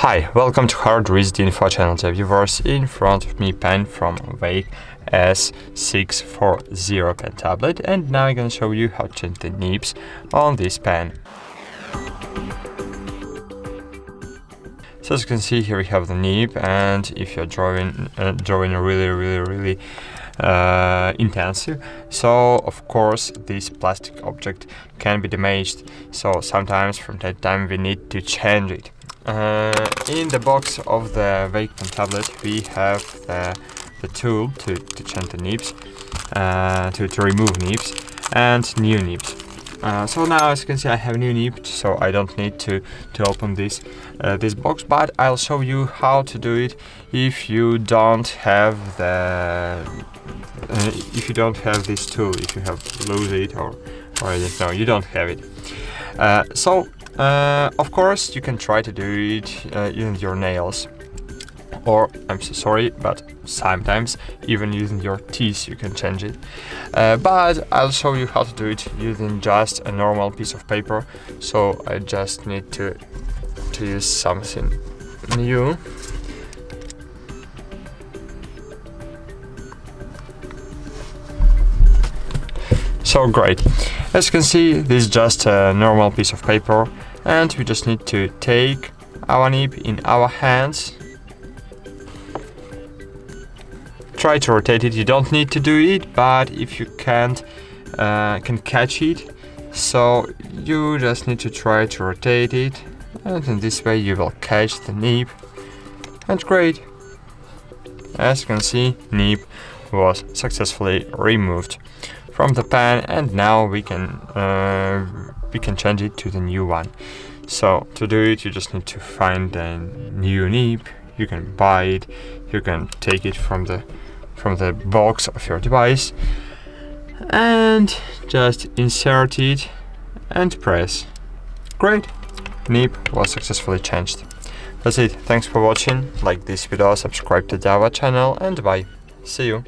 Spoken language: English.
Hi, welcome to HardReset.Info channel, dear viewers. In front of me, pen from Veikk S640 pen tablet, and now I'm gonna show you how to change the nibs on this pen. So as you can see here, we have the nib, and if you're drawing really intensive, so of course this plastic object can be damaged. So sometimes from time to time we need to change it. In the box of the Veikk pen tablet we have the tool to change the nibs, to remove nibs and new nibs. So now, as you can see, I have new nib, so I don't need to open this box, but I'll show you how to do it if you don't have this tool, if you have lose it or I don't know, you don't have it. Of course, you can try to do it using your nails, or I'm so sorry, but sometimes even using your teeth you can change it. But I'll show you how to do it using just a normal piece of paper. So I just need to use something new. So great. As you can see, this is just a normal piece of paper, and we just need to take our nib in our hands. Try to rotate it. You don't need to do it, but if you can't, can catch it, so you just need to try to rotate it, and in this way you will catch the nib. And great. As you can see, nib was successfully removed from the pen, and now we can change it to the new one. So to do it, you just need to find the new nib. You can buy it, you can take it from the box of your device and just insert it and press. Great, nib was successfully changed. That's it. Thanks for watching. Like this video, subscribe to our channel, and bye. See you.